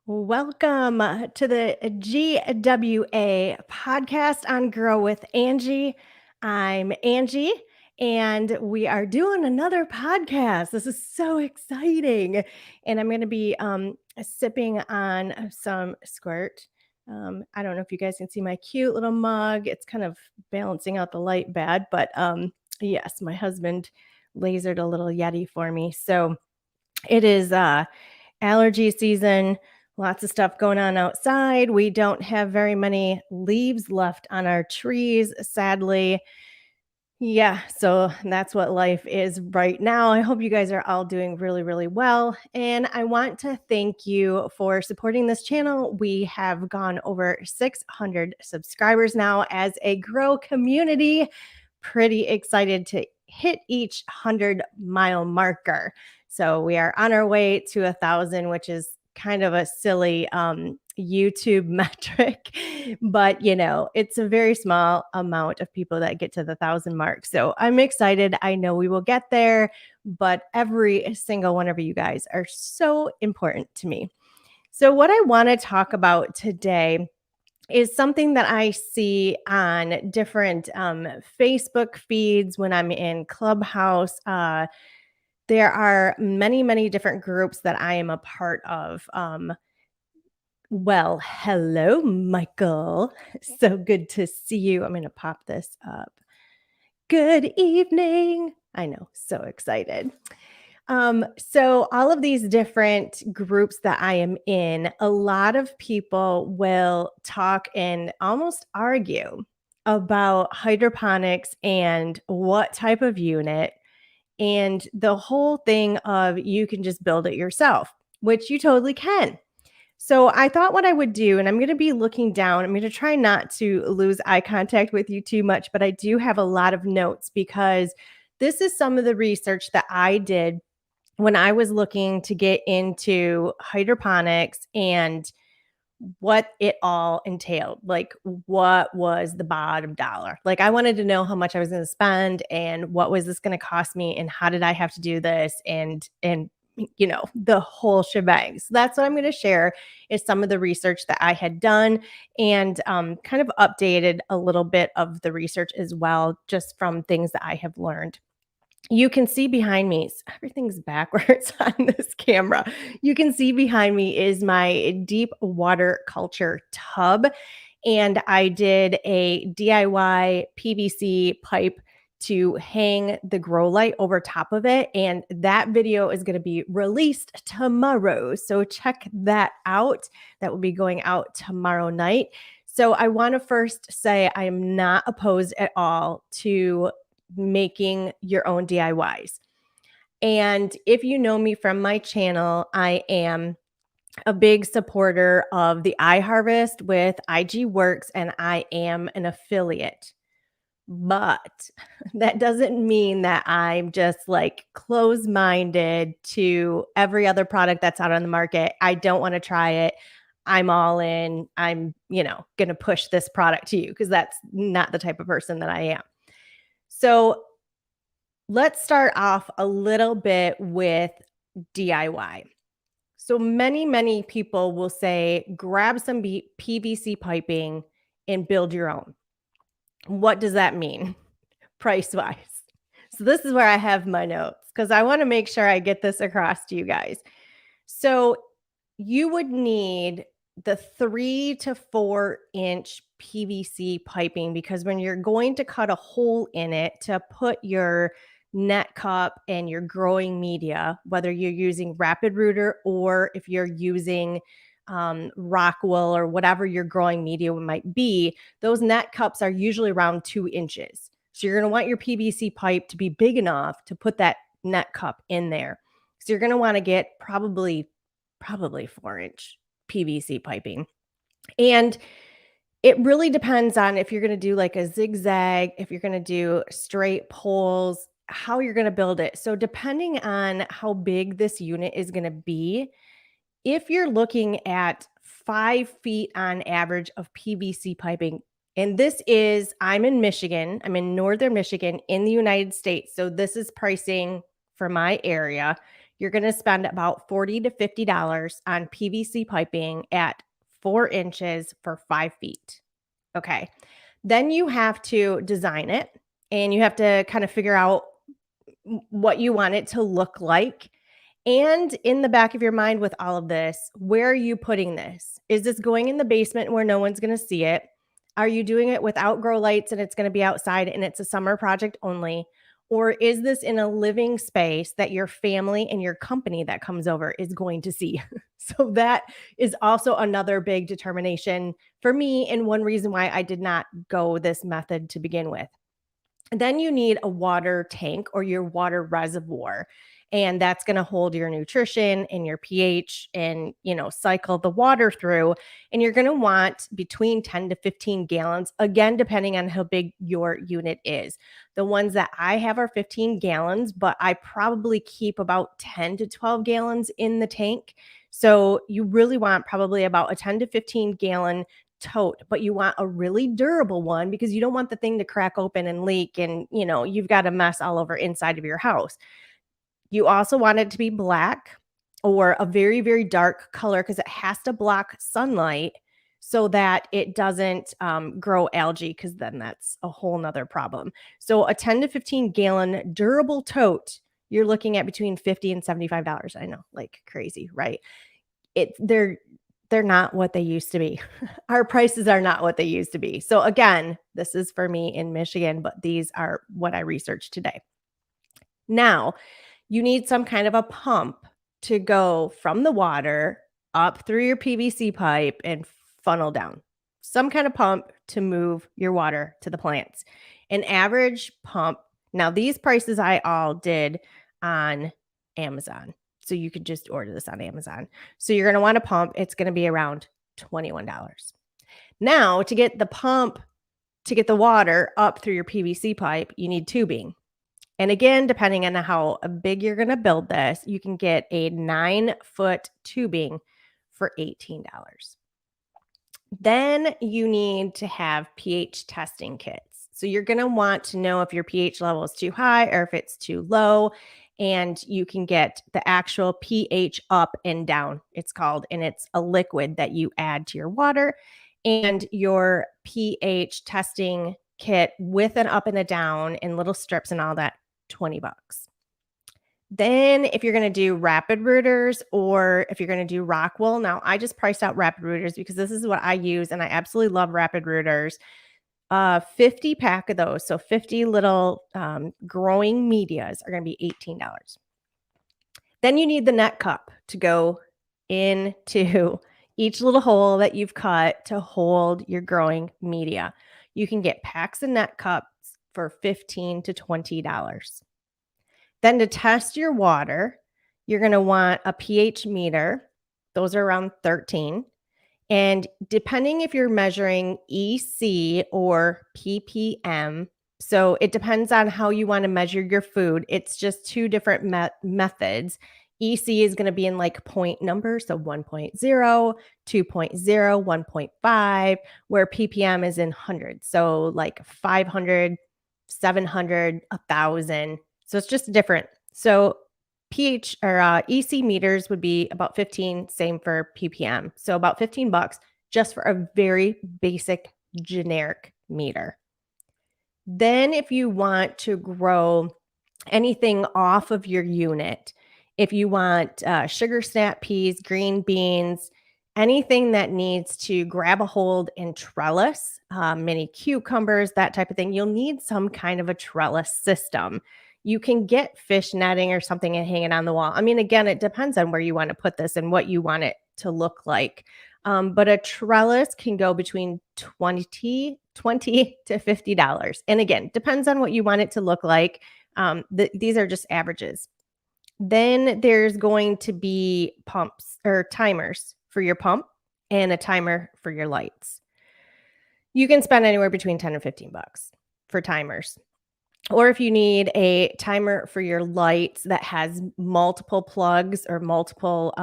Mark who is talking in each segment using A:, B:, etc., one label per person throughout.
A: Welcome to the GWA podcast on Grow With Angie. I'm Angie, and we are doing another podcast. This is so exciting. And I'm going to be sipping on some squirt. I don't know if you guys can see my cute little mug. It's kind of balancing out the light bad, but yes, my husband lasered a little Yeti for me. So it is allergy season. Lots of stuff going on outside. We don't have very many leaves left on our trees, sadly. Yeah, so that's what life is right now. I hope you guys are all doing really, really well. And I want to thank you for supporting this channel. We have gone over 600 subscribers now as a grow community. Pretty excited to hit each 100-mile marker. So we are on our way to 1,000, which is kind of a silly YouTube metric, but it's a very small amount of people that get to the 1,000 mark. So I'm excited. I know we will get there, but every single one of you guys are so important to me. So what I want to talk about today is something that I see on different Facebook feeds when I'm in Clubhouse. There are many, many different groups that I am a part of. Well, hello, Michael. So good to see you. I'm going to pop this up. Good evening. I know, so excited. So all of these different groups that I am in, a lot of people will talk and almost argue about hydroponics and what type of unit and the whole thing of you can just build it yourself, which you totally can. So I thought what I would do, and I'm going to be looking down. I'm going to try not to lose eye contact with you too much, but I do have a lot of notes because this is some of the research that I did when I was looking to get into hydroponics and what it all entailed. Like, what was the bottom dollar? Like, I wanted to know how much I was going to spend and what was this going to cost me and how did I have to do this and the whole shebang. So that's what I'm going to share is some of the research that I had done and kind of updated a little bit of the research as well, just from things that I have learned. You can see behind me, everything's backwards on this camera. You can see behind me is my deep water culture tub. And I did a DIY PVC pipe to hang the grow light over top of it. And that video is going to be released tomorrow. So check that out. That will be going out tomorrow night. So I want to first say I am not opposed at all to making your own DIYs. And if you know me from my channel, I am a big supporter of the iHarvest with IG Works, and I am an affiliate. But that doesn't mean that I'm just like closed-minded to every other product that's out on the market. I don't want to try it. I'm all in. I'm, going to push this product to you because that's not the type of person that I am. So let's start off a little bit with DIY. So many, many people will say, grab some PVC piping and build your own. What does that mean price-wise? So this is where I have my notes because I want to make sure I get this across to you guys. So you would need the 3 to 4 inch PVC piping because when you're going to cut a hole in it to put your net cup and your growing media, whether you're using Rapid Rooter or if you're using Rockwool or whatever your growing media might be, those net cups are usually around 2 inches. So you're going to want your PVC pipe to be big enough to put that net cup in there. So you're going to want to get probably 4-inch PVC piping. And it really depends on if you're going to do like a zigzag, if you're going to do straight poles, how you're going to build it. So depending on how big this unit is going to be, if you're looking at 5 feet on average of PVC piping, and I'm in Michigan, I'm in northern Michigan in the United States. So this is pricing for my area. you're going to spend about $40 to $50 on PVC piping at 4 inches for 5 feet. Okay. Then you have to design it and you have to kind of figure out what you want it to look like. And in the back of your mind with all of this, where are you putting this? Is this going in the basement where no one's going to see it? Are you doing it without grow lights and it's going to be outside and it's a summer project only? Or is this in a living space that your family and your company that comes over is going to see? So that is also another big determination for me, and one reason why I did not go this method to begin with. Then you need a water tank or your water reservoir. And that's going to hold your nutrition and your pH and, cycle the water through. And you're going to want between 10 to 15 gallons, again, depending on how big your unit is. The ones that I have are 15 gallons, but I probably keep about 10 to 12 gallons in the tank. So you really want probably about a 10 to 15 gallon tote, but you want a really durable one because you don't want the thing to crack open and leak and, you've got a mess all over inside of your house. You also want it to be black or a very, very dark color because it has to block sunlight so that it doesn't grow algae, because then that's a whole nother problem. So a 10 to 15 gallon durable tote, you're looking at between $50 and $75. I know, like crazy, right? They're not what they used to be. Our prices are not what they used to be. So again, this is for me in Michigan, but these are what I researched today. Now, you need some kind of a pump to go from the water up through your PVC pipe and funnel down. Some kind of pump to move your water to the plants. An average pump. Now, these prices I all did on Amazon. So you could just order this on Amazon. So you're going to want a pump. It's going to be around $21. Now, to get the pump, to get the water up through your PVC pipe, you need tubing. And again, depending on how big you're going to build this, you can get a 9-foot tubing for $18. Then you need to have pH testing kits. So you're going to want to know if your pH level is too high or if it's too low. And you can get the actual pH up and down, it's called, and it's a liquid that you add to your water. And your pH testing kit with an up and a down and little strips and all that, $20. Then if you're going to do rapid rooters or if you're going to do rock wool, now I just priced out rapid rooters because this is what I use and I absolutely love rapid rooters. 50 pack of those, so 50 little growing medias are going to be $18. Then you need the net cup to go into each little hole that you've cut to hold your growing media. You can get packs of net cups for $15 to $20. Then to test your water, you're going to want a pH meter. Those are around 13. And depending if you're measuring EC or ppm, so it depends on how you want to measure your food. It's just two different methods. EC is going to be in like point numbers, so 1.0, 2.0, 1.5, where ppm is in hundreds. So like 500, 700, 1,000. So it's just different. So pH or EC meters would be about 15, same for ppm. So about $15 just for a very basic generic meter. Then if you want to grow anything off of your unit, if you want sugar snap peas, green beans, anything that needs to grab a hold and trellis, mini cucumbers, that type of thing, you'll need some kind of a trellis system. You can get fish netting or something and hang it on the wall. I mean, again, it depends on where you want to put this and what you want it to look like. But a trellis can go between $20 to $50. And again, depends on what you want it to look like. These are just averages. Then there's going to be pumps or timers for your pump and a timer for your lights. You can spend anywhere between 10 and $15 for timers. Or if you need a timer for your lights that has multiple plugs or multiple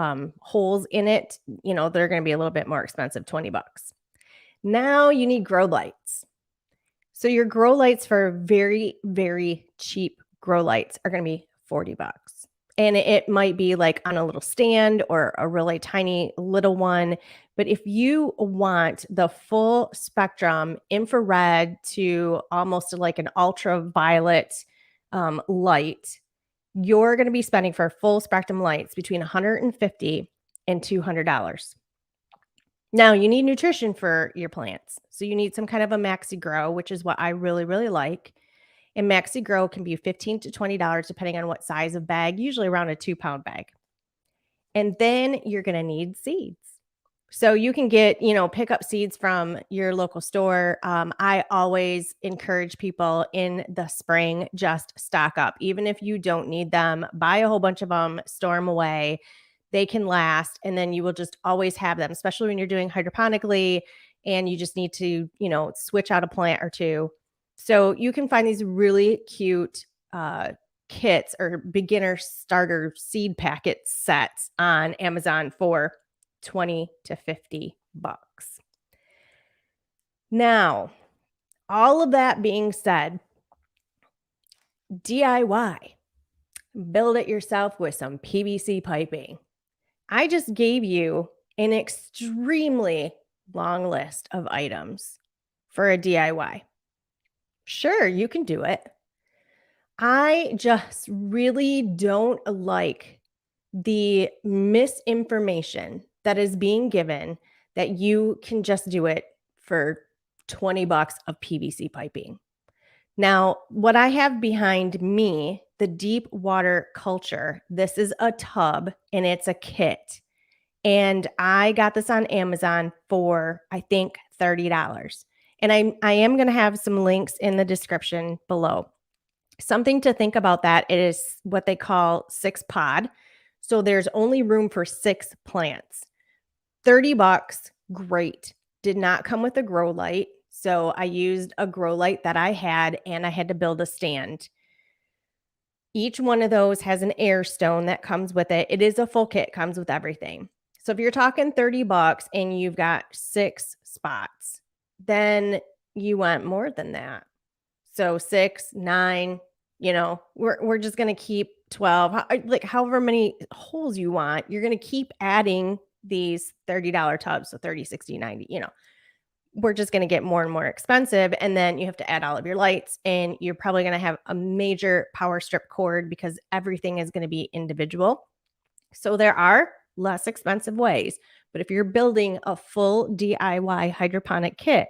A: holes in it, they're going to be a little bit more expensive, $20. Now you need grow lights. So your grow lights for very, very cheap grow lights are going to be $40. And it might be like on a little stand or a really tiny little one. But if you want the full spectrum, infrared to almost like an ultraviolet light, you're going to be spending for full spectrum lights between $150 and $200. Now, you need nutrition for your plants. So you need some kind of a maxi grow, which is what I really, really like. And maxi grow can be $15 to $20 depending on what size of bag, usually around a 2-pound bag. And then you're going to need seeds. So you can get, pick up seeds from your local store. I always encourage people in the spring, just stock up. Even if you don't need them, buy a whole bunch of them, store them away. They can last. And then you will just always have them, especially when you're doing hydroponically and you just need to, switch out a plant or two. So you can find these really cute kits or beginner starter seed packet sets on Amazon for $20 to $50. Now, all of that being said, DIY, build it yourself with some PVC piping. I just gave you an extremely long list of items for a DIY. Sure, you can do it. I just really don't like the misinformation that is being given that you can just do it for $20 of PVC piping. Now, what I have behind me, the deep water culture, this is a tub and it's a kit. And I got this on Amazon for, I think, $30. And I am going to have some links in the description below. Something to think about that, it is what they call 6-pod. So there's only room for 6 plants. $30, great. Did not come with a grow light. So I used a grow light that I had and I had to build a stand. Each one of those has an air stone that comes with it. It is a full kit, comes with everything. So if you're talking $30 and you've got 6 spots, then you want more than that. So 6, 9, we're just going to keep 12, like however many holes you want. You're going to keep adding these $30 tubs. So 30, 60, 90, we're just going to get more and more expensive. And then you have to add all of your lights and you're probably going to have a major power strip cord because everything is going to be individual. So there are less expensive ways. But if you're building a full DIY hydroponic kit,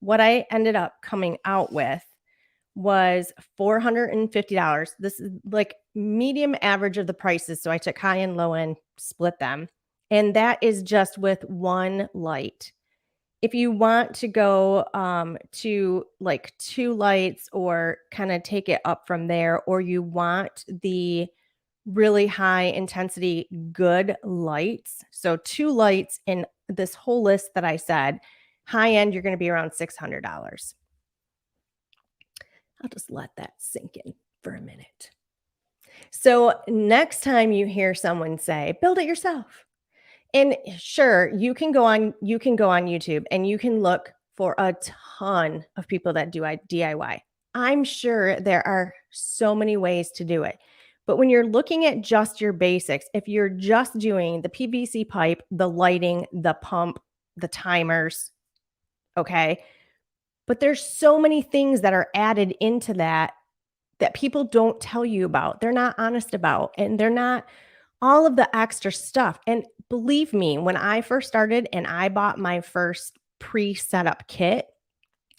A: what I ended up coming out with was $450. This is like medium average of the prices. So I took high and low end, split them. And that is just with one light. If you want to go to like 2 lights or kind of take it up from there, or you want the really high intensity good lights. So 2 lights in this whole list that I said, high end, you're going to be around $600. I'll just let that sink in for a minute. So next time you hear someone say, build it yourself. And sure, you can go on YouTube and you can look for a ton of people that do DIY. I'm sure there are so many ways to do it. But when you're looking at just your basics, if you're just doing the PVC pipe, the lighting, the pump, the timers, okay? But there's so many things that are added into that people don't tell you about. They're not honest about, and they're not all of the extra stuff. And believe me, when I first started and I bought my first pre-setup kit,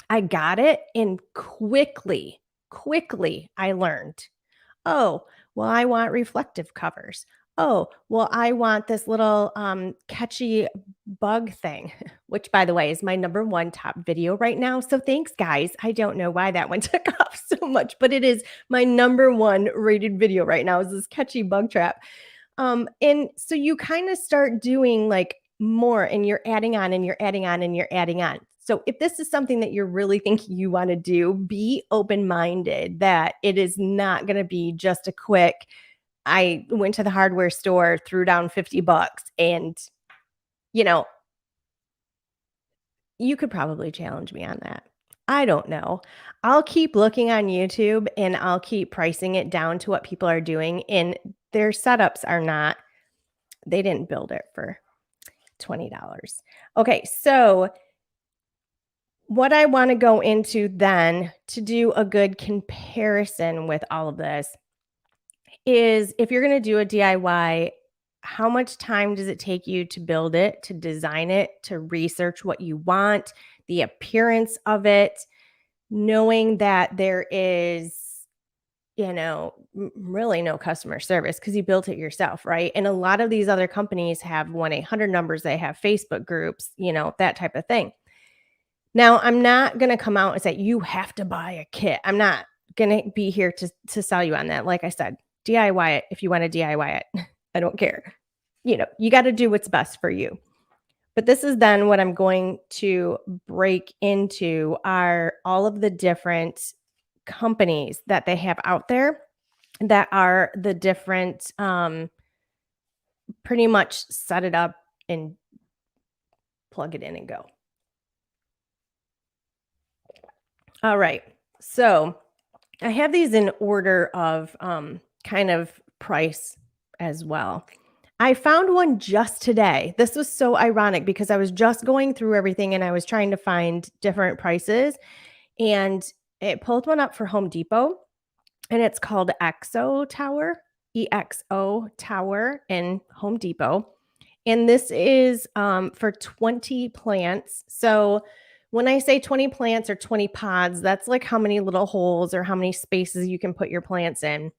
A: I got it and quickly I learned, oh, well, I want reflective covers. Oh, well, I want this little catchy bug thing, which by the way is my #1 top video right now. So thanks guys. I don't know why that one took off so much, but it is my #1 rated video right now is this catchy bug trap. And so you kind of start doing like more and you're adding on and you're adding on and you're adding on. So if this is something that you're really thinking you want to do, be open-minded that it is not going to be just a quick, I went to the hardware store, threw down $50 and, you could probably challenge me on that. I don't know. I'll keep looking on YouTube and I'll keep pricing it down to what people are doing. And their setups are not, they didn't build it for $20. Okay, so what I want to go into then to do a good comparison with all of this is if you're going to do a DIY, how much time does it take you to build it, to design it, to research what you want, the appearance of it, knowing that there is, really no customer service because you built it yourself, right? And a lot of these other companies have 1-800 numbers, they have Facebook groups, that type of thing. Now, I'm not going to come out and say, you have to buy a kit. I'm not going to be here to sell you on that. Like I said, DIY it if you want to DIY it. I don't care. You got to do what's best for you. But this is then what I'm going to break into are all of the different companies that they have out there that are the different, pretty much set it up and plug it in and go. All right. So I have these in order of kind of price as well. I found one just today. This was so ironic because I was just going through everything and I was trying to find different prices, and it pulled one up for Home Depot, and it's called EXO Tower, EXO Tower in Home Depot. And this is for 20 plants. So when I say 20 plants or 20 pods, that's like how many little holes or how many spaces you can put your plants in.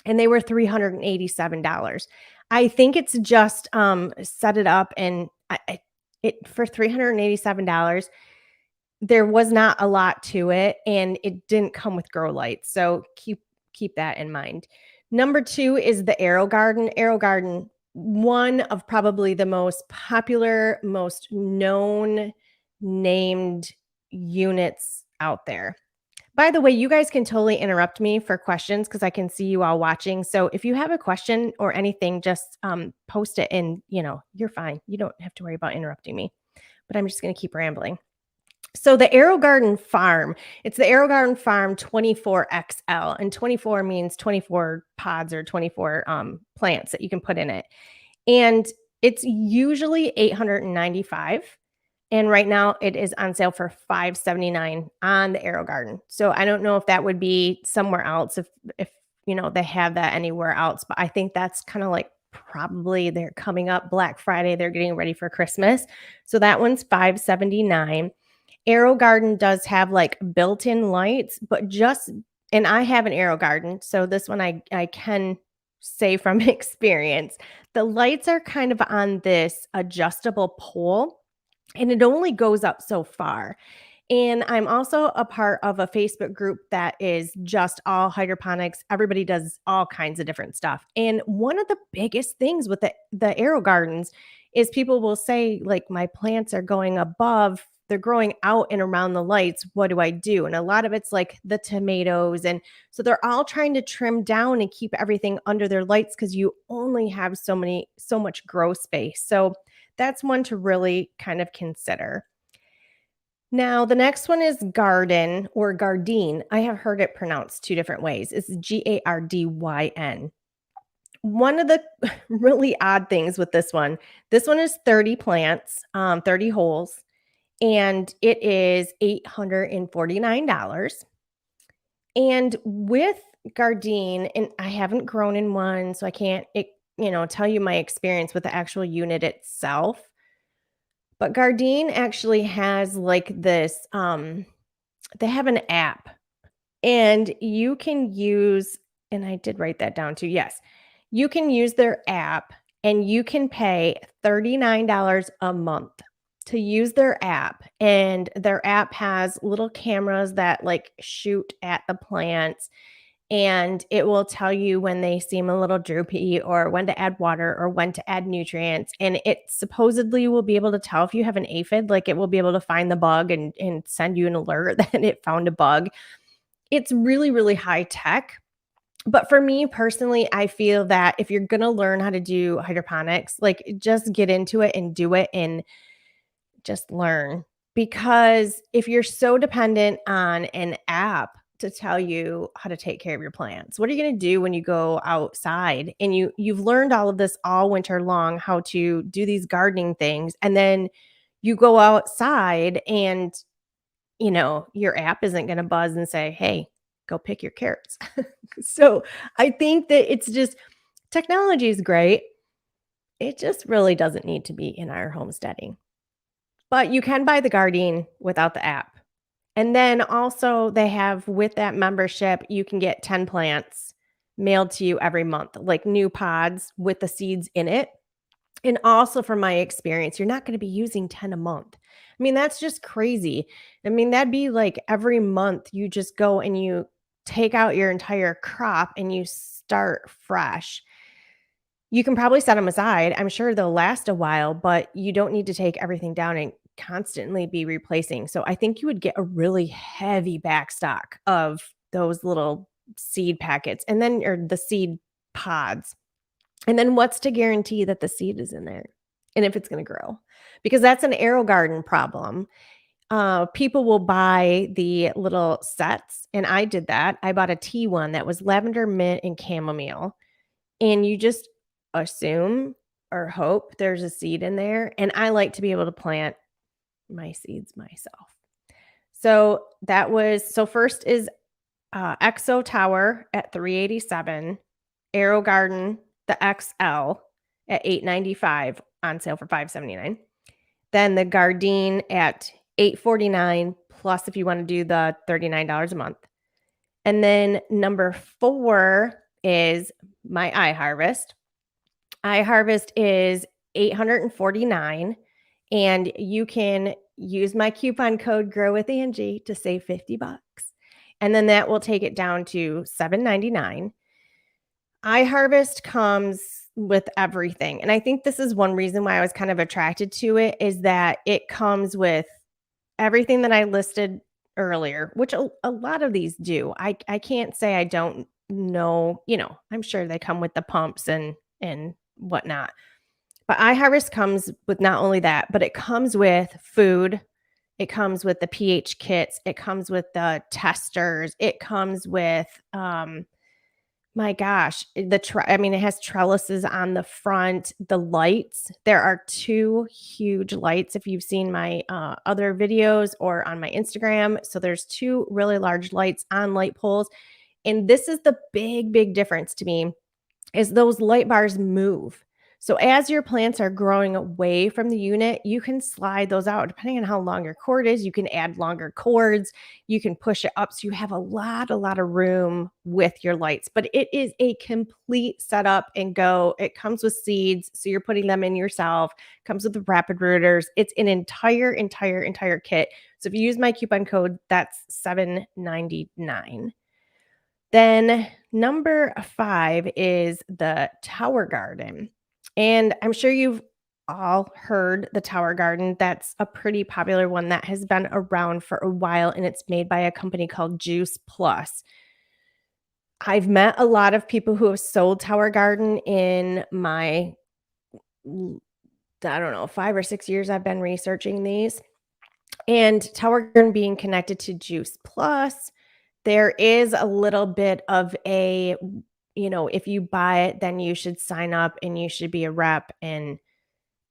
A: And they were $387. I think it's just set it up, and it for $387. There was not a lot to it, and it didn't come with grow lights. So keep that in mind. Number 2 is the Aerogarden. Aerogarden, one of probably the most popular, most known named units out there. By the way, you guys can totally interrupt me for questions because I can see you all watching. So if you have a question or anything, just post it and, you're fine. You don't have to worry about interrupting me, but I'm just going to keep rambling. So the Aerogarden Farm, it's the Aerogarden Farm 24XL, and 24 means 24 pods or 24 plants that you can put in it. And it's usually $895. And right now it is on sale for $579 on the Aerogarden. So I don't know if that would be somewhere else, if they have that anywhere else, but I think that's kind of like probably they're coming up Black Friday. They're getting ready for Christmas. So that one's $579. Aerogarden does have like built-in lights, but and I have an Aerogarden, so this one I can say from experience, the lights are kind of on this adjustable pole, and it only goes up so far. And I'm also a part of a Facebook group that is just all hydroponics. Everybody does all kinds of different stuff. And one of the biggest things with the Aerogardens is people will say, like, my plants are going above, they're growing out and around the lights. What do I do? And a lot of it's like the tomatoes. And so they're all trying to trim down and keep everything under their lights because you only have so much grow space. So that's one to really kind of consider. Now, the next one is Garden or Gardene. I have heard it pronounced 2 different ways. It's Gardyn. One of the really odd things with this one is 30 plants, 30 holes, and it is $849. And with Gardene, and I haven't grown in one, so I can't, tell you my experience with the actual unit itself. But Gardene actually has like this, they have an app, and you can use, and I did write that down too. Yes, you can use their app, and you can pay $39 a month to use their app. And their app has little cameras that like shoot at the plants, and it will tell you when they seem a little droopy or when to add water or when to add nutrients. And it supposedly will be able to tell if you have an aphid, like it will be able to find the bug and send you an alert that it found a bug. It's really, really high tech. But for me personally, I feel that if you're going to learn how to do hydroponics, like just get into it and do it and just learn. Because if you're so dependent on an app to tell you how to take care of your plants? What are you going to do when you go outside and you've learned all of this all winter long, how to do these gardening things, and then you go outside and your app isn't going to buzz and say, "Hey, go pick your carrots." So, I think that it's just technology is great. It just really doesn't need to be in our homesteading. But you can buy the gardening without the app. And then also they have with that membership, you can get 10 plants mailed to you every month, like new pods with the seeds in it. And also from my experience, you're not going to be using 10 a month. I mean, that's just crazy. I mean, that'd be like every month you just go and you take out your entire crop and you start fresh. You can probably set them aside. I'm sure they'll last a while, but you don't need to take everything down and constantly be replacing. So I think you would get a really heavy backstock of those little seed packets and then or the seed pods. And then what's to guarantee that the seed is in there and if it's going to grow? Because that's an Aerogarden problem. People will buy the little sets, and I did that. I bought a tea one that was lavender, mint, and chamomile. And you just assume or hope there's a seed in there, and I like to be able to plant my seeds myself. So first is, EXO Tower at $387, AeroGarden, the XL at $895 on sale for $579. Then the Gardein at $849 plus if you wanna do the $39 a month. And then number 4 is my iHarvest. iHarvest is $849, and you can use my coupon code Grow With Angie to save $50. And then that will take it down to $799. iHarvest comes with everything. And I think this is one reason why I was kind of attracted to it is that it comes with everything that I listed earlier, which a lot of these do. I can't say I don't know, I'm sure they come with the pumps and whatnot. But iHarvest comes with not only that, but it comes with food. It comes with the pH kits. It comes with the testers. It comes with my gosh, it has trellises on the front, the lights. There are 2 huge lights if you've seen my other videos or on my Instagram. So there's 2 really large lights on light poles. And this is the big difference to me is those light bars move. So as your plants are growing away from the unit, you can slide those out depending on how long your cord is. You can add longer cords. You can push it up. So you have a lot of room with your lights, but it is a complete setup and go. It comes with seeds. So you're putting them in yourself, comes with the rapid rooters. It's an entire kit. So if you use my coupon code, that's $799. Then number 5 is the Tower Garden. And I'm sure you've all heard the Tower Garden. That's a pretty popular one that has been around for a while, and it's made by a company called Juice Plus. I've met a lot of people who have sold Tower Garden in my, I don't know, 5 or 6 years I've been researching these. And Tower Garden being connected to Juice Plus, there is a little bit of a, if you buy it, then you should sign up and you should be a rep. And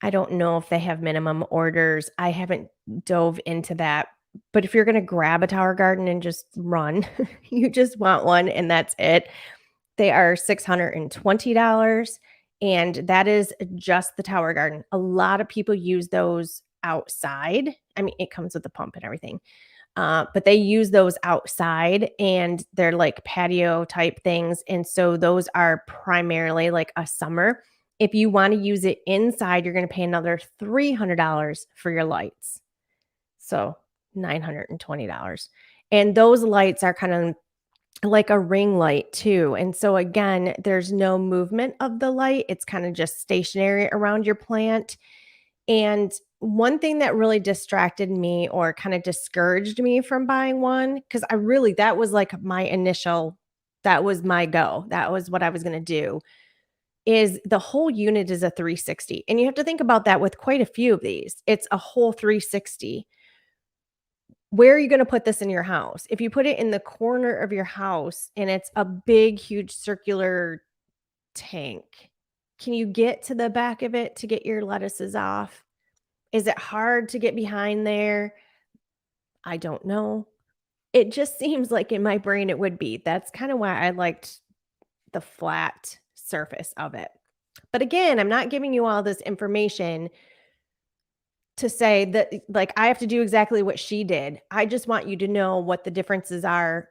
A: I don't know if they have minimum orders. I haven't dove into that. But if you're going to grab a Tower Garden and just run, you just want one and that's it. They are $620. And that is just the Tower Garden. A lot of people use those outside. I mean, it comes with the pump and everything. But they use those outside and they're like patio type things. And so those are primarily like a summer. If you want to use it inside, you're going to pay another $300 for your lights. So $920. And those lights are kind of like a ring light too. And so again, there's no movement of the light. It's kind of just stationary around your plant. And one thing that really distracted me or kind of discouraged me from buying one, because that was like that was my go. That was what I was going to do, is the whole unit is a 360. And you have to think about that with quite a few of these. It's a whole 360. where are you gonna put this in your house? If you put it in the corner of your house and it's a big, huge circular tank, can you get to the back of it to get your lettuces off? Is it hard to get behind there? I don't know. It just seems like in my brain it would be. That's kinda why I liked the flat surface of it. But again, I'm not giving you all this information to say that like, I have to do exactly what she did. I just want you to know what the differences are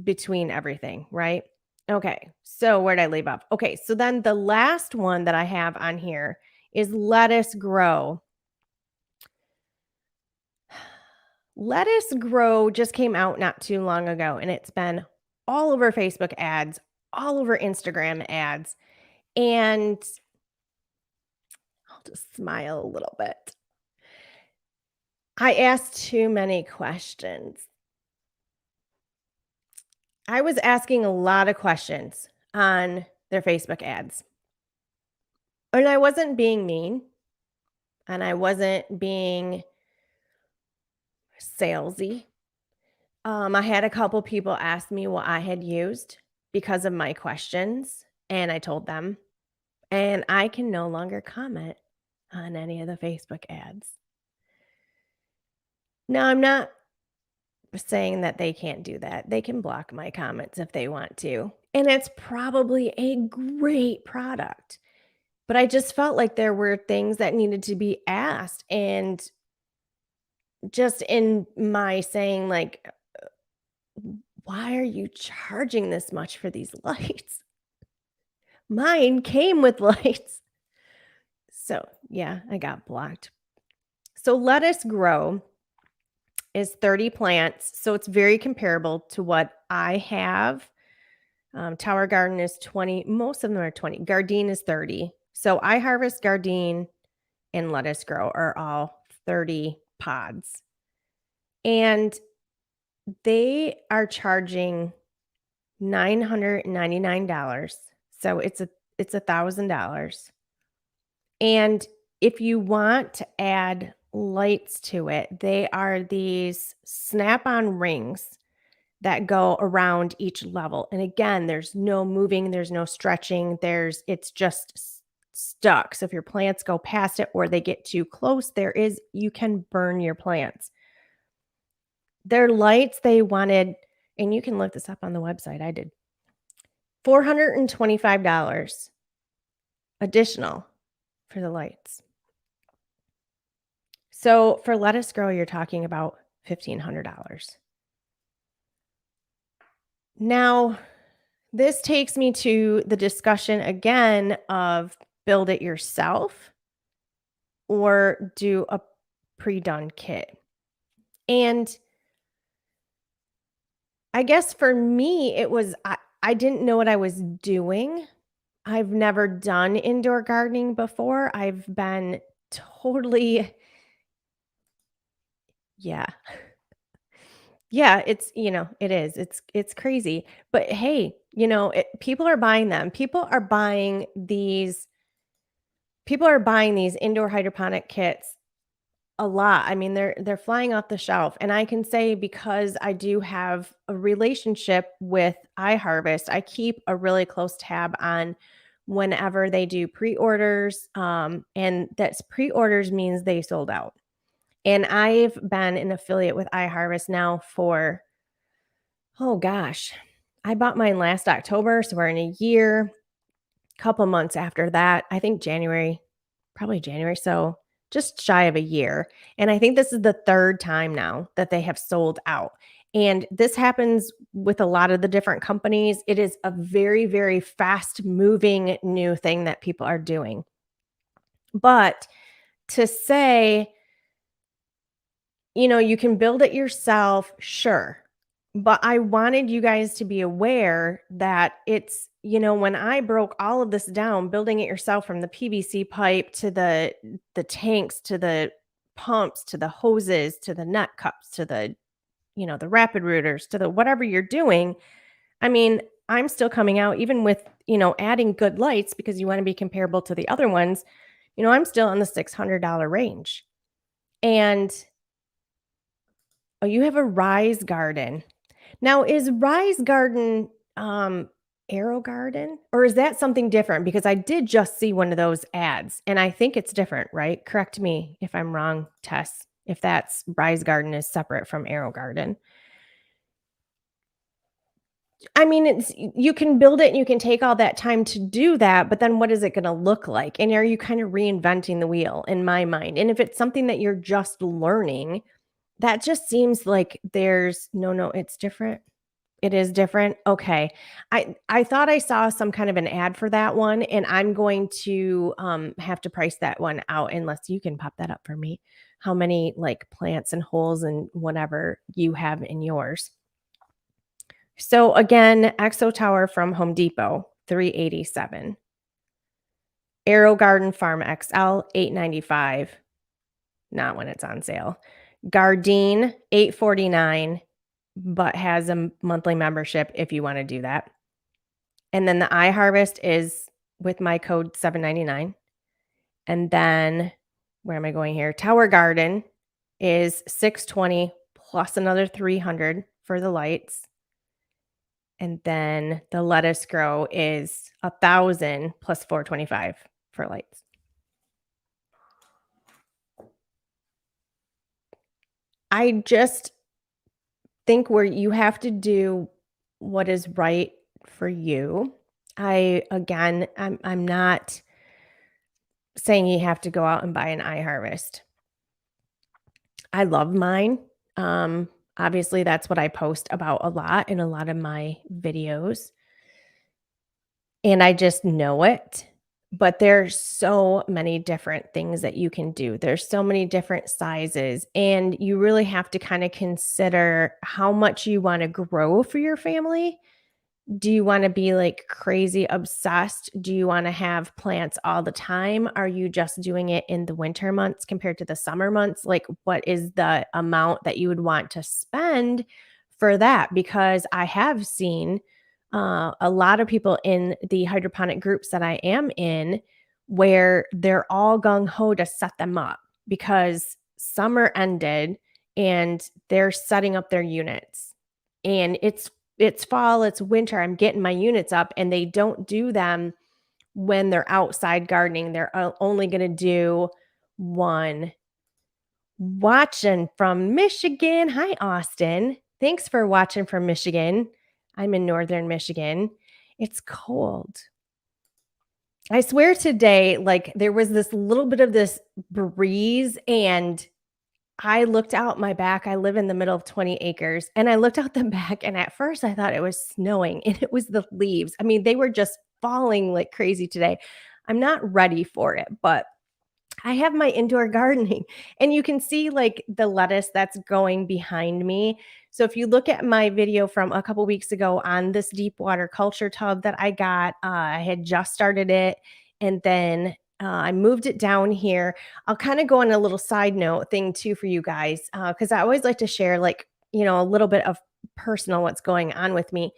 A: between everything, right? Okay, so where'd I leave off? Okay, so then the last one that I have on here is Lettuce Grow. Lettuce Grow just came out not too long ago, and it's been all over Facebook ads, all over Instagram ads, and I'll just smile a little bit. I asked too many questions. I was asking a lot of questions on their Facebook ads. And I wasn't being mean, and I wasn't being salesy. I had a couple people ask me what I had used because of my questions, and I told them, and I can no longer comment on any of the Facebook ads. Now, I'm not saying that they can't do that. They can block my comments if they want to. And it's probably a great product. But I just felt like there were things that needed to be asked. And just in my saying, like, why are you charging this much for these lights? Mine came with lights. So, yeah, I got blocked. So, Lettuce Grow is 30 plants. So, it's very comparable to what I have. Tower Garden is 20. Most of them are 20. Gardein is 30. So, I harvest Gardein and Lettuce Grow are all 30 pods. And they are charging $999. So it's $1,000. And if you want to add lights to it, they are these snap-on rings that go around each level. And again, there's no moving, there's no stretching, it's just stuck. So if your plants go past it or they get too close, you can burn your plants. Their lights they wanted, and you can look this up on the website, I did, $425 additional for the lights. So for Lettuce Grow, you're talking about $1,500. Now, this takes me to the discussion again of build it yourself or do a pre-done kit. And I guess for me, it was I didn't know what I was doing. I've never done indoor gardening before. I've been totally yeah. Yeah, it is. It's crazy. But hey, people are buying them. People are buying these indoor hydroponic kits a lot. I mean, they're flying off the shelf. And I can say because I do have a relationship with iHarvest, I keep a really close tab on whenever they do pre-orders. And that's pre-orders means they sold out. And I've been an affiliate with iHarvest now for, oh gosh, I bought mine last October. So we're in a year, couple months after that, I think probably January. So just shy of a year. And I think this is the third time now that they have sold out. And this happens with a lot of the different companies. It is a very, very fast moving new thing that people are doing. But to say, you can build it yourself, sure. But I wanted you guys to be aware that when I broke all of this down, building it yourself from the PVC pipe to the tanks to the pumps to the hoses to the nut cups to the rapid rooters to the whatever you're doing. I mean, I'm still coming out even with, adding good lights because you want to be comparable to the other ones. I'm still in the $600 range. And Oh, you have a rise garden. Now, is rise garden Aerogarden or is that something different? Because I did just see one of those ads and I think it's different, right? Correct me if I'm wrong, Tess, if that's rise garden is separate from Aerogarden. I mean, it's you can build it and you can take all that time to do that, but then what is it gonna look like? And are you kind of reinventing the wheel in my mind? And if it's something that you're just learning, that just seems like there's no, it's different. It is different? Okay. I thought I saw some kind of an ad for that one, and I'm going to, have to price that one out unless you can pop that up for me. How many, like, plants and holes and whatever you have in yours. So, again, EXO Tower from Home Depot, 387. Aerogarden Farm XL, 895. Not when it's on sale. Gardein, 849, but has a monthly membership if you wanna do that. And then the iHarvest is with my code 799. And then where am I going here? Tower Garden is 620 plus another 300 for the lights. And then the lettuce grow is 1,000 plus 425 for lights. I just think where you have to do what is right for you. I'm not saying you have to go out and buy an iHarvest. I love mine. Obviously, that's what I post about a lot in a lot of my videos, and I just know it. But there's so many different things that you can do. There's so many different sizes, and you really have to kind of consider how much you want to grow for your family. Do you wanna be, like, crazy obsessed? Do you wanna have plants all the time? Are you just doing it in the winter months compared to the summer months? Like, what is the amount that you would want to spend for that? Because I have seen, a lot of people in the hydroponic groups that I am in where they're all gung ho to set them up because summer ended and they're setting up their units. And it's fall, it's winter, I'm getting my units up, and they don't do them when they're outside gardening. They're only gonna do one. Watching from Michigan. Hi, Austin. Thanks for watching from Michigan. I'm in Northern Michigan. It's cold. I swear today, like, there was this little bit of this breeze, and I looked out my back. I live in the middle of 20 acres, and I looked out the back, and at first I thought it was snowing, and it was the leaves. I mean, they were just falling like crazy today. I'm not ready for it, but I have my indoor gardening, and you can see, like, the lettuce that's going behind me. So if you look at my video from a couple weeks ago on this deep water culture tub that I got, I had just started it, and then, I moved it down here. I'll kinda go on a little side note thing too for you guys, because I always like to share, like, a little bit of personal what's going on with me.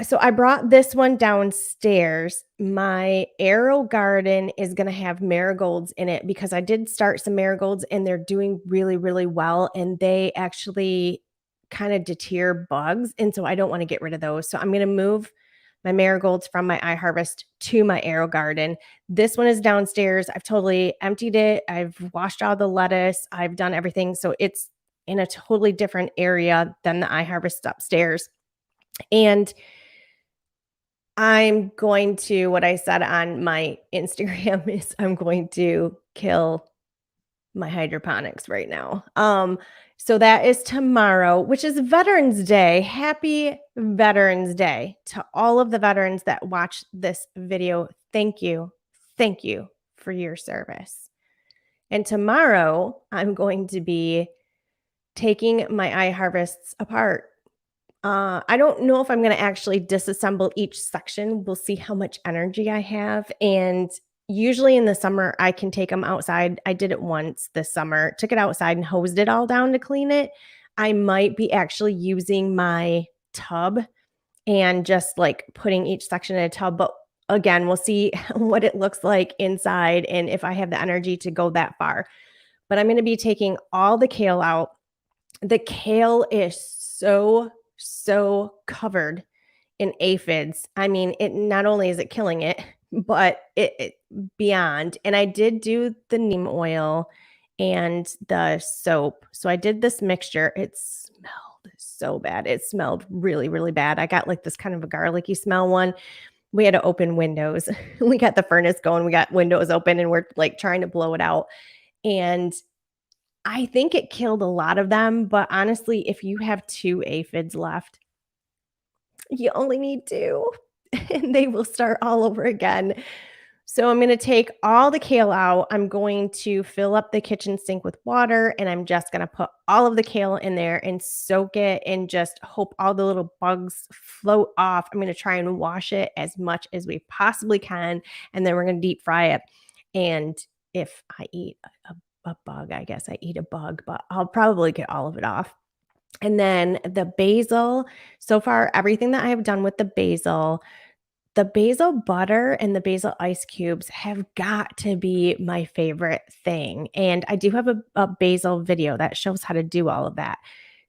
A: So I brought this one downstairs. My Aerogarden is gonna have marigolds in it because I did start some marigolds and they're doing really, really well, and they actually kinda deter bugs, and so I don't wanna get rid of those. So I'm gonna move my marigolds from my iHarvest to my Aerogarden. This one is downstairs. I've totally emptied it. I've washed all the lettuce. I've done everything, so it's in a totally different area than the iHarvest upstairs, and I'm going to what I said on my Instagram is I'm going to kill my hydroponics right now. So that is tomorrow, which is Veterans Day. Happy Veterans Day to all of the veterans that watch this video. Thank you. Thank you for your service. And tomorrow I'm going to be taking my iHarvests apart. I don't know if I'm gonna actually disassemble each section. We'll see how much energy I have, and usually in the summer, I can take them outside. I did it once this summer, took it outside and hosed it all down to clean it. I might be actually using my tub and just, like, putting each section in a tub, but again, we'll see what it looks like inside and if I have the energy to go that far. But I'm gonna be taking all the kale out. The kale is so covered in aphids. I mean, it not only is it killing it, but it beyond. And I did do the neem oil and the soap. So I did this mixture. It smelled so bad. It smelled really, really bad. I got like this kind of a garlicky smell one. We had to open windows. We got the furnace going. We got windows open and we're like trying to blow it out. And I think it killed a lot of them, but honestly, if you have 2 aphids left, you only need 2 and they will start all over again. So I'm gonna take all the kale out. I'm going to fill up the kitchen sink with water, and I'm just gonna put all of the kale in there and soak it and just hope all the little bugs float off. I'm gonna try and wash it as much as we possibly can, and then we're gonna deep fry it. And if I eat a bug, I guess I eat a bug, but I'll probably get all of it off. And then the basil, so far, everything that I have done with the basil butter and the basil ice cubes have got to be my favorite thing. And I do have a basil video that shows how to do all of that.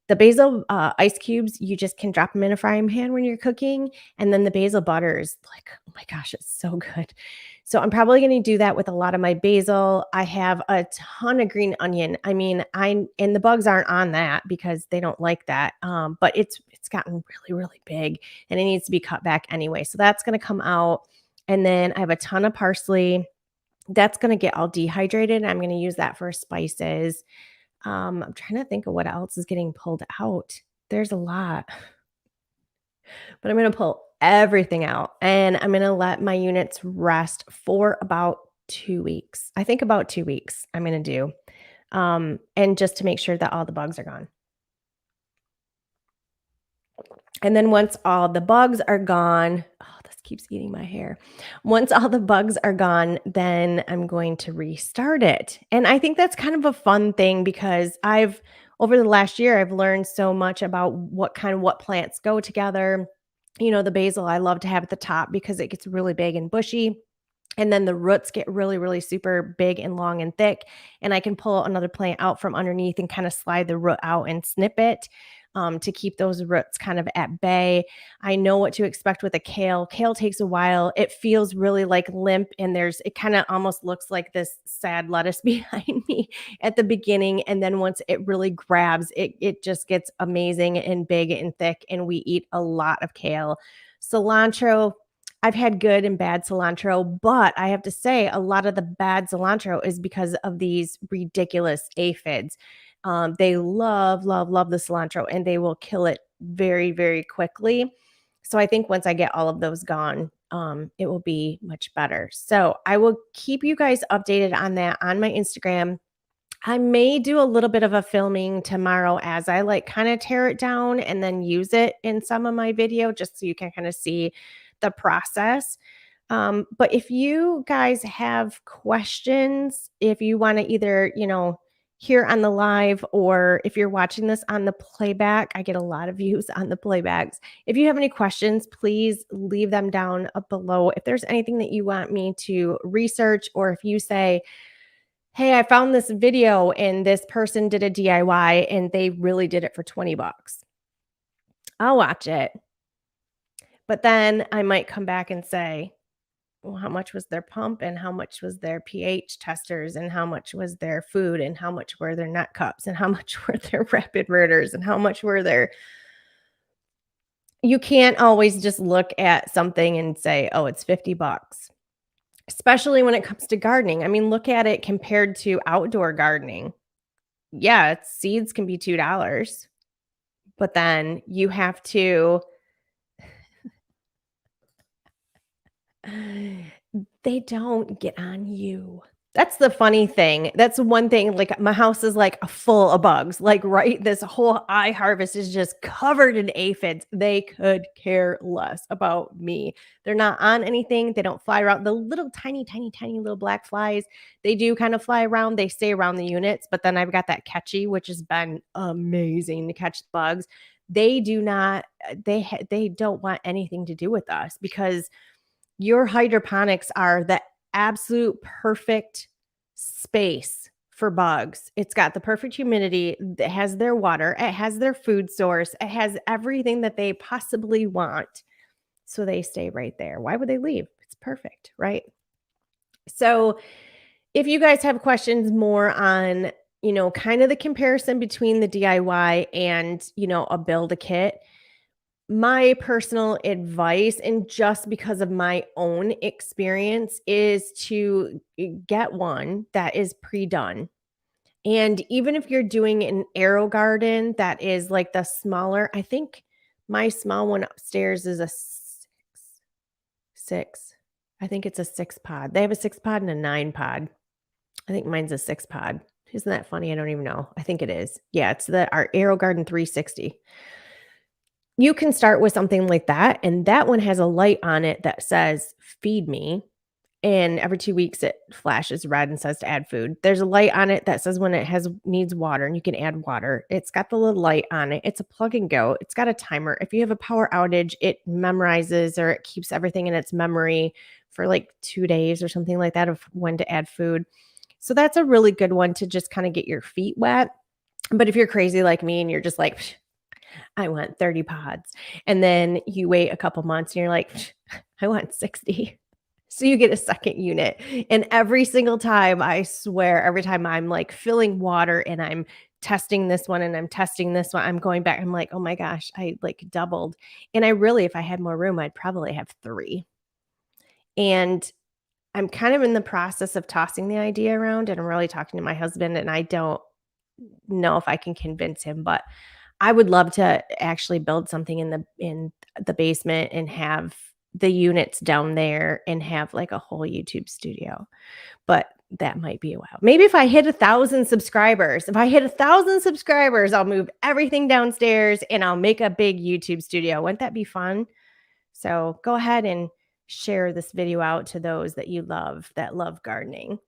A: The basil, ice cubes, you just can drop them in a frying pan when you're cooking, and then the basil butter is like, oh my gosh, it's so good. So I'm probably gonna do that with a lot of my basil. I have a ton of green onion. I mean, I and the bugs aren't on that because they don't like that, but it's gotten really, really big, and it needs to be cut back anyway, so that's gonna come out, and then I have a ton of parsley. That's gonna get all dehydrated, and I'm gonna use that for spices. I'm trying to think of what else is getting pulled out. There's a lot, but I'm gonna pull everything out and I'm gonna let my units rest for about 2 weeks. I think about 2 weeks I'm gonna do, and just to make sure that all the bugs are gone. And then once all the bugs are gone, oh, this keeps eating my hair. Once all the bugs are gone, then I'm going to restart it. And I think that's kind of a fun thing because over the last year, I've learned so much about what plants go together. You know, the basil I love to have at the top because it gets really big and bushy. And then the roots get really, really super big and long and thick. And I can pull another plant out from underneath and kind of slide the root out and snip it, to keep those roots kind of at bay. I know what to expect with a kale. Kale takes a while. It feels really like limp, and it kind of almost looks like this sad lettuce behind me at the beginning. And then once it really grabs, it just gets amazing and big and thick. And we eat a lot of kale. Cilantro, I've had good and bad cilantro, but I have to say a lot of the bad cilantro is because of these ridiculous aphids. They love the cilantro and they will kill it very, very quickly. So I think once I get all of those gone, it will be much better. So I will keep you guys updated on that on my Instagram. I may do a little bit of a filming tomorrow as I like kind of tear it down and then use it in some of my video just so you can kind of see the process. But if you guys have questions, if you want to either, hear on the live or if you're watching this on the playback, I get a lot of views on the playbacks. If you have any questions, please leave them down up below. If there's anything that you want me to research, or if you say, hey, I found this video and this person did a DIY and they really did it for 20 bucks. I'll watch it. But then I might come back and say, well, how much was their pump and how much was their pH testers and how much was their food and how much were their nut cups and how much were their rapid rooters and how much were their you can't always just look at something and say, oh, it's 50 bucks, especially when it comes to gardening. I mean, look at it compared to outdoor gardening. Yeah, seeds can be $2, but then you have to they don't get on you. That's the funny thing. That's one thing, like, my house is, like, full of bugs, like, right? This whole eye harvest is just covered in aphids. They could care less about me. They're not on anything. They don't fly around. The little tiny little black flies, they do kind of fly around. They stay around the units, but then I've got that catchy, which has been amazing to catch bugs. They do not, they don't want anything to do with us because your hydroponics are the absolute perfect space for bugs. It's got the perfect humidity. It has their water. It has their food source. It has everything that they possibly want. So they stay right there. Why would they leave? It's perfect, right? So if you guys have questions more on, kind of the comparison between the DIY and, a build a kit, my personal advice, and just because of my own experience, is to get one that is pre-done. And even if you're doing an Aerogarden that is like the smaller, I think my small one upstairs is a six. I think it's a 6 pod. They have a 6 pod and a 9 pod. I think mine's a 6 pod. Isn't that funny? I don't even know. I think it is. Yeah, it's our Aerogarden 360. You can start with something like that, and that one has a light on it that says, "Feed me," and every 2 weeks it flashes red and says to add food. There's a light on it that says when it needs water, and you can add water. It's got the little light on it. It's a plug and go. It's got a timer. If you have a power outage, it memorizes, or it keeps everything in its memory for like 2 days or something like that of when to add food. So that's a really good one to just kind of get your feet wet. But if you're crazy like me and you're just like, "Psh, I want 30 pods," and then you wait a couple months and you're like, "Psh, I want 60." So you get a second unit. And every single time, I swear, every time I'm like filling water and I'm testing this one and I'm testing this one, I'm going back. I'm like, oh my gosh, I like doubled. And I really, if I had more room, I'd probably have 3. And I'm kind of in the process of tossing the idea around, and I'm really talking to my husband, and I don't know if I can convince him, but I would love to actually build something in the basement and have the units down there and have like a whole YouTube studio. But that might be a while. Maybe if I hit 1,000 subscribers, I'll move everything downstairs and I'll make a big YouTube studio. Wouldn't that be fun? So go ahead and share this video out to those that you love, that love gardening.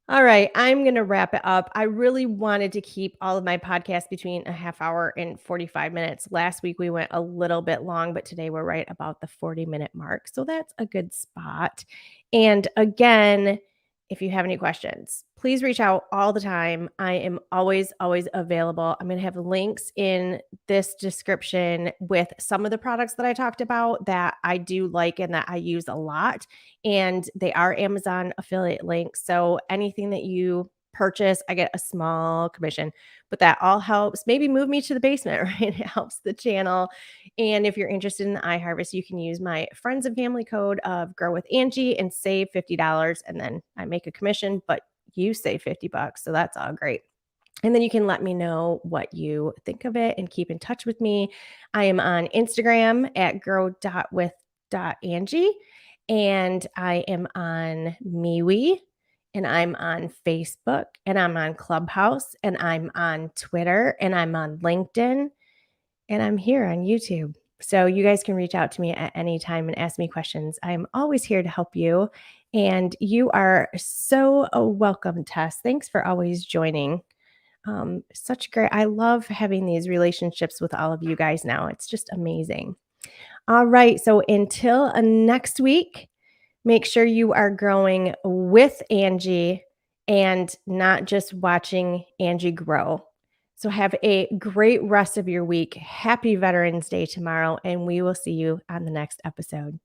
A: All right, I'm going to wrap it up. I really wanted to keep all of my podcasts between a half hour and 45 minutes. Last week we went a little bit long, but today we're right about the 40-minute mark. So that's a good spot. And again, if you have any questions, please reach out all the time. I am always, always available. I'm going to have links in this description with some of the products that I talked about that I do like and that I use a lot. And they are Amazon affiliate links. So anything that you purchase, I get a small commission, but that all helps. Maybe move me to the basement, right? It helps the channel. And if you're interested in the iHarvest, you can use my friends and family code of Grow With Angie and save $50. And then I make a commission, but you save $50. So that's all great. And then you can let me know what you think of it and keep in touch with me. I am on Instagram at grow.with.angie. And I am on MeWe, and I'm on Facebook, and I'm on Clubhouse, and I'm on Twitter, and I'm on LinkedIn, and I'm here on YouTube. So you guys can reach out to me at any time and ask me questions. I'm always here to help you. And you are so welcome, Tess. Thanks for always joining. Such great. I love having these relationships with all of you guys now. It's just amazing. All right. So until next week, make sure you are growing with Angie and not just watching Angie grow. So have a great rest of your week. Happy Veterans Day tomorrow, and we will see you on the next episode.